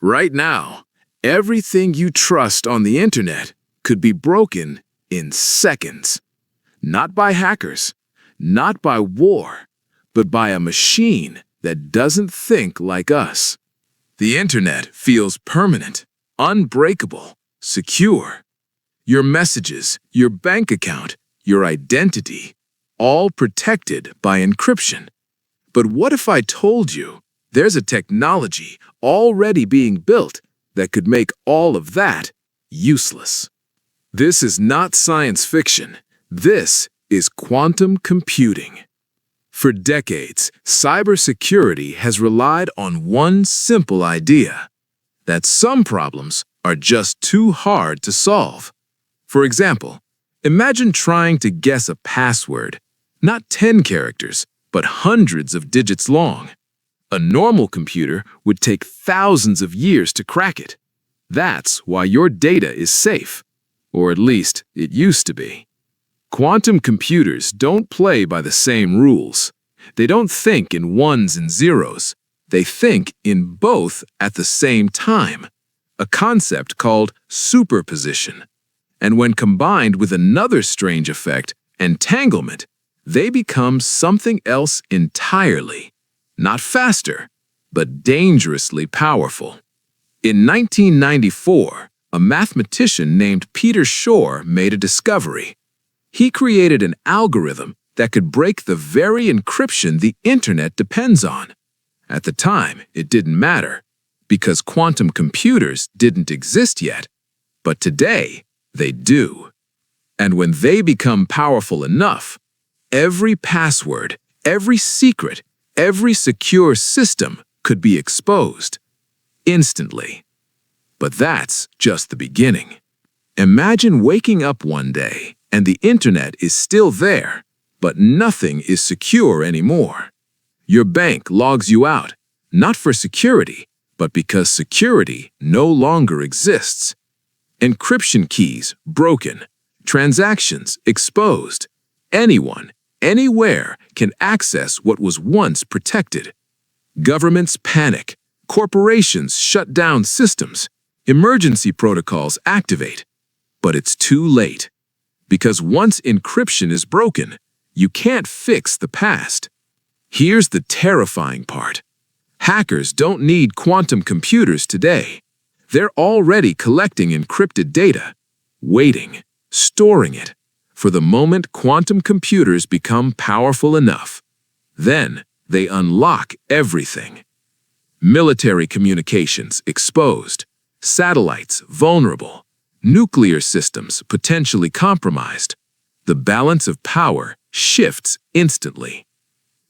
Right now, everything you trust on the internet could be broken in seconds. Not by hackers, not by war, but by a machine that doesn't think like us. The internet feels permanent, unbreakable, secure. Your messages, your bank account, your identity, all protected by encryption. But what if I told you there's a technology already being built that could make all of that useless? This is not science fiction. This is quantum computing. For decades, cybersecurity has relied on one simple idea: that some problems are just too hard to solve. For example, imagine trying to guess a password, not 10 characters, but hundreds of digits long. A normal computer would take thousands of years to crack it. That's why your data is safe, or at least it used to be. Quantum computers don't play by the same rules. They don't think in ones and zeros. They think in both at the same time, a concept called superposition. And when combined with another strange effect, entanglement, they become something else entirely. Not faster, but dangerously powerful. In 1994, a mathematician named Peter Shor made a discovery. He created an algorithm that could break the very encryption the internet depends on. At the time, it didn't matter, because quantum computers didn't exist yet. But today, they do. And when they become powerful enough, every password, every secret, every secure system could be exposed instantly. But that's just the beginning. Imagine waking up one day and the internet is still there, but nothing is secure anymore. Your bank logs you out, not for security, but because security no longer exists. Encryption keys broken, transactions exposed. Anyone, anywhere can access what was once protected. Governments panic, corporations shut down systems, emergency protocols activate. But it's too late. Because once encryption is broken, you can't fix the past. Here's the terrifying part. Hackers don't need quantum computers today. They're already collecting encrypted data, waiting, storing it, for the moment quantum computers become powerful enough. Then they unlock everything. Military communications exposed, satellites vulnerable, nuclear systems potentially compromised. The balance of power shifts instantly.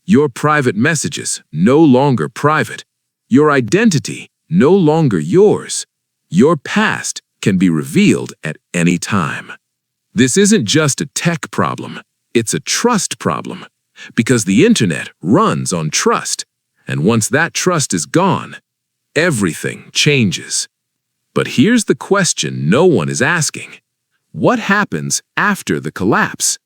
Your private messages no longer private. Your identity no longer yours. Your past can be revealed at any time. This isn't just a tech problem, it's a trust problem. Because the internet runs on trust, and once that trust is gone, everything changes. But here's the question no one is asking. What happens after the collapse?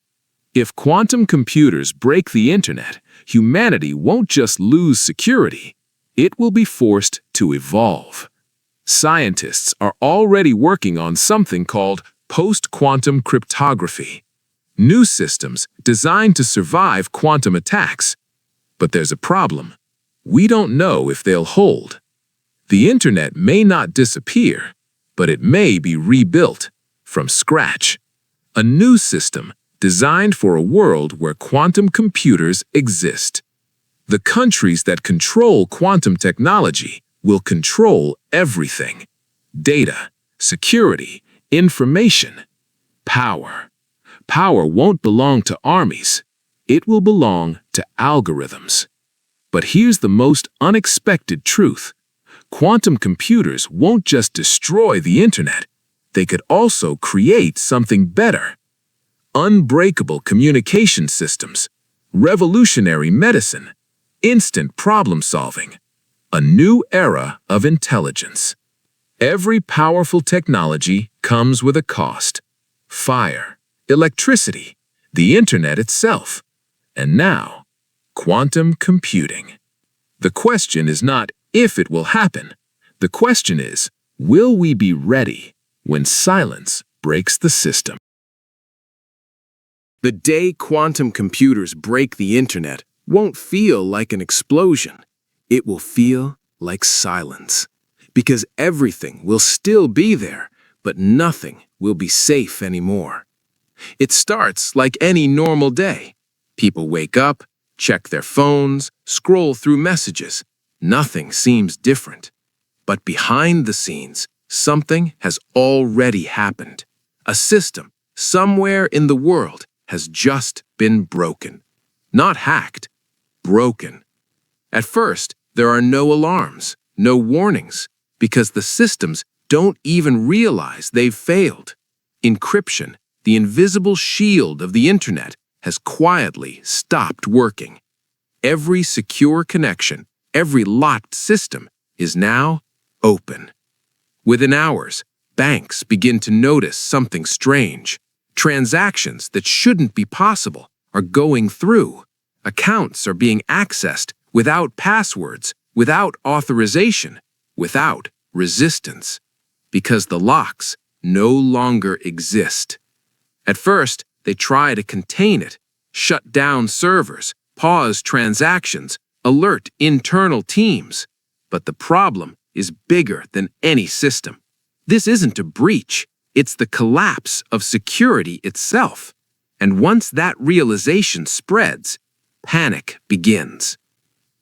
If quantum computers break the internet, humanity won't just lose security, it will be forced to evolve. Scientists are already working on something called post-quantum cryptography. New systems designed to survive quantum attacks. But there's a problem. We don't know if they'll hold. The internet may not disappear, but it may be rebuilt from scratch. A new system designed for a world where quantum computers exist. The countries that control quantum technology will control everything: data, security, information, power. Power won't belong to armies. It will belong to algorithms. But here's the most unexpected truth. Quantum computers won't just destroy the internet. They could also create something better. Unbreakable communication systems, revolutionary medicine, instant problem solving, a new era of intelligence. Every powerful technology comes with a cost: fire, electricity, the internet itself, and now, quantum computing. The question is not if it will happen. The question is, will we be ready when silence breaks the system? The day quantum computers break the internet won't feel like an explosion. It will feel like silence. Because everything will still be there, but nothing will be safe anymore. It starts like any normal day. People wake up, check their phones, scroll through messages. Nothing seems different. But behind the scenes, something has already happened. A system, somewhere in the world, has just been broken. Not hacked, broken. At first, there are no alarms, no warnings, because the systems don't even realize they've failed. Encryption, the invisible shield of the internet, has quietly stopped working. Every secure connection, every locked system is now open. Within hours, banks begin to notice something strange. Transactions that shouldn't be possible are going through. Accounts are being accessed without passwords, without authorization, without resistance, because the locks no longer exist. At first, they try to contain it, shut down servers, pause transactions, alert internal teams. But the problem is bigger than any system. This isn't a breach, it's the collapse of security itself. And once that realization spreads, panic begins.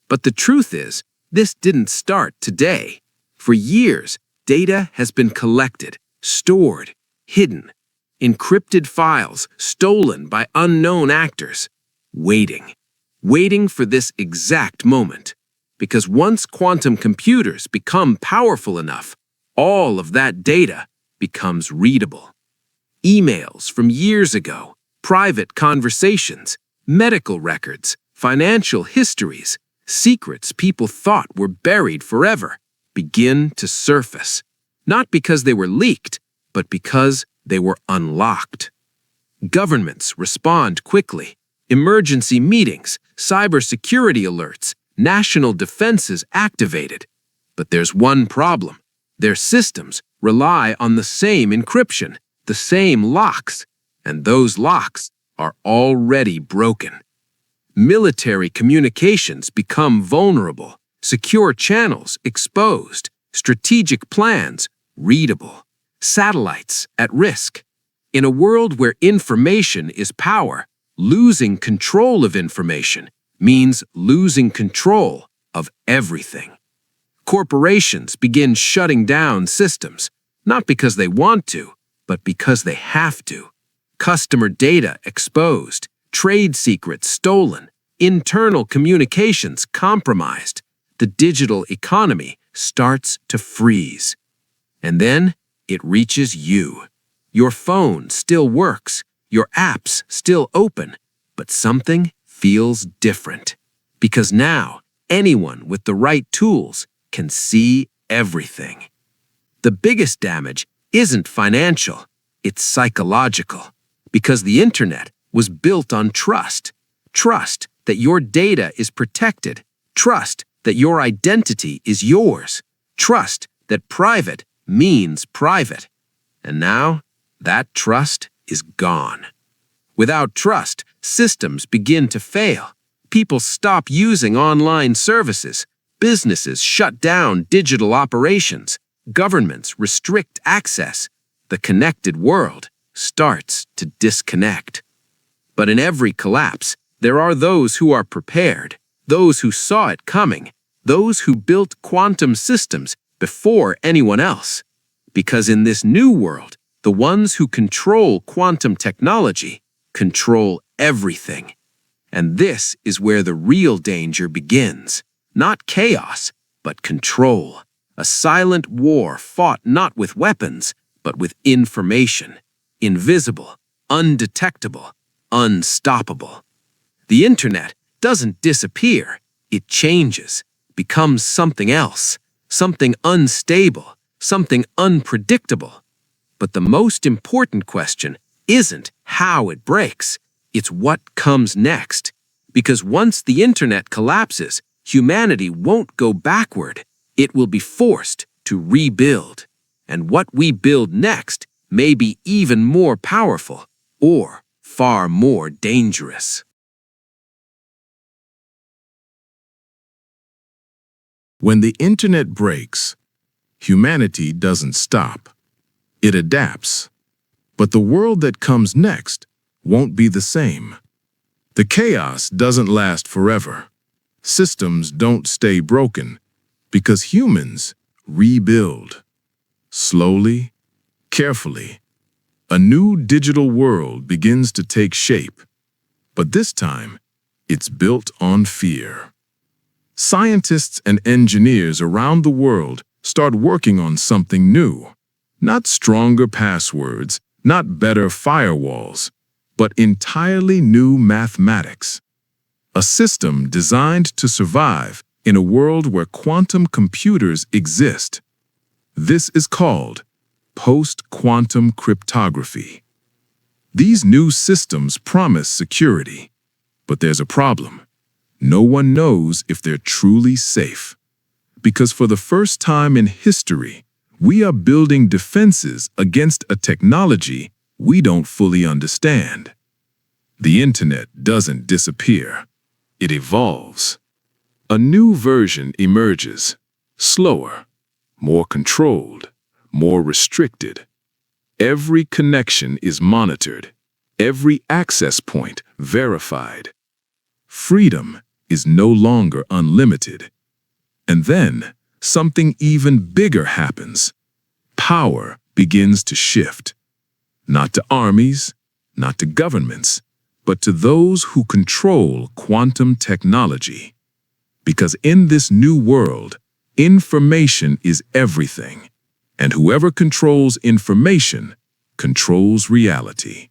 But the truth is, this didn't start today. For years, data has been collected, stored, hidden, encrypted files stolen by unknown actors, waiting for this exact moment. Because once quantum computers become powerful enough, all of that data becomes readable. Emails from years ago, private conversations, medical records, financial histories, secrets people thought were buried forever begin to surface, not because they were leaked, but because they were unlocked. Governments respond quickly. Emergency meetings, cybersecurity alerts, national defenses activated. But there's one problem. Their systems rely on the same encryption, the same locks, and those locks are already broken. Military communications become vulnerable, secure channels exposed, strategic plans readable, satellites at risk. In a world where information is power, losing control of information means losing control of everything. Corporations begin shutting down systems, not because they want to, but because they have to. Customer data exposed, trade secrets stolen, internal communications compromised. The digital economy starts to freeze. And then it reaches you. Your phone still works, your apps still open, but something feels different. Because now, anyone with the right tools can see everything. The biggest damage isn't financial, it's psychological. Because the internet was built on trust. Trust that your data is protected. Trust that your identity is yours. Trust that private means private. And now, that trust is gone. Without trust, systems begin to fail. People stop using online services. Businesses shut down digital operations. Governments restrict access. The connected world starts to disconnect. But in every collapse, there are those who are prepared, those who saw it coming, those who built quantum systems before anyone else. Because in this new world, the ones who control quantum technology control everything. And this is where the real danger begins. Not chaos, but control. A silent war fought not with weapons, but with information. Invisible, undetectable, unstoppable. The internet doesn't disappear. It changes, becomes something else, something unstable, something unpredictable. But the most important question isn't how it breaks, it's what comes next. Because once the internet collapses, humanity won't go backward. It will be forced to rebuild, and what we build next may be even more powerful or far more dangerous. When the internet breaks, humanity doesn't stop. It adapts. But the world that comes next won't be the same. The chaos doesn't last forever. Systems don't stay broken because humans rebuild. Slowly, carefully, a new digital world begins to take shape. But this time, it's built on fear. Scientists and engineers around the world start working on something new. Not stronger passwords, not better firewalls, but entirely new mathematics. A system designed to survive in a world where quantum computers exist. This is called post-quantum cryptography. These new systems promise security, but there's a problem. No one knows if they're truly safe. Because for the first time in history, we are building defenses against a technology we don't fully understand. The internet doesn't disappear. It evolves. A new version emerges, slower, more controlled, more restricted. Every connection is monitored, every access point verified. Freedom is no longer unlimited. And then, something even bigger happens. Power begins to shift. Not to armies, not to governments, but to those who control quantum technology. Because in this new world, information is everything. And whoever controls information controls reality.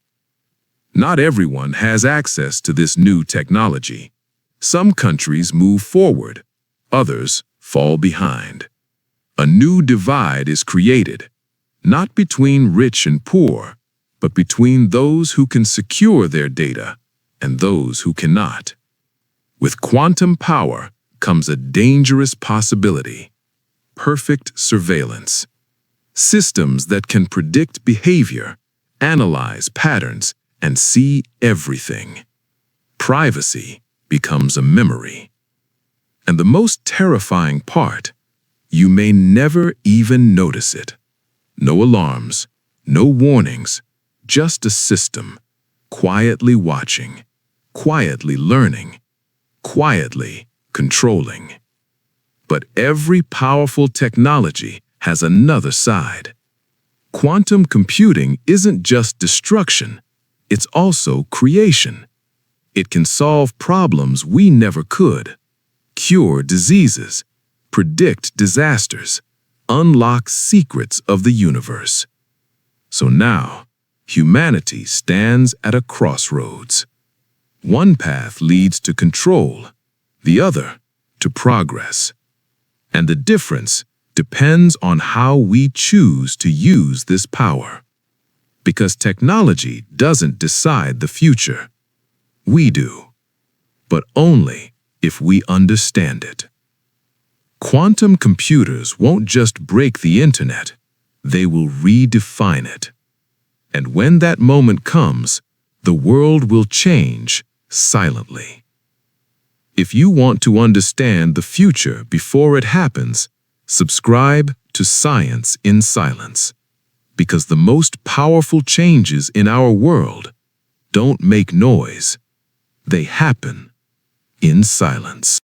Not everyone has access to this new technology. Some countries move forward, others fall behind. A new divide is created, not between rich and poor, but between those who can secure their data and those who cannot. With quantum power comes a dangerous possibility: perfect surveillance. Systems that can predict behavior, analyze patterns, and see everything. Privacy becomes a memory. And the most terrifying part, you may never even notice it. No alarms, no warnings, just a system, quietly watching, quietly learning, quietly controlling. But every powerful technology has another side. Quantum computing isn't just destruction, it's also creation. It can solve problems we never could, cure diseases, predict disasters, unlock secrets of the universe. So now, humanity stands at a crossroads. One path leads to control, the other to progress. And the difference depends on how we choose to use this power. Because technology doesn't decide the future. We do. But only if we understand it. Quantum computers won't just break the internet, they will redefine it. And when that moment comes, the world will change silently. If you want to understand the future before it happens, subscribe to Science in Silence. Because the most powerful changes in our world don't make noise. They happen in silence.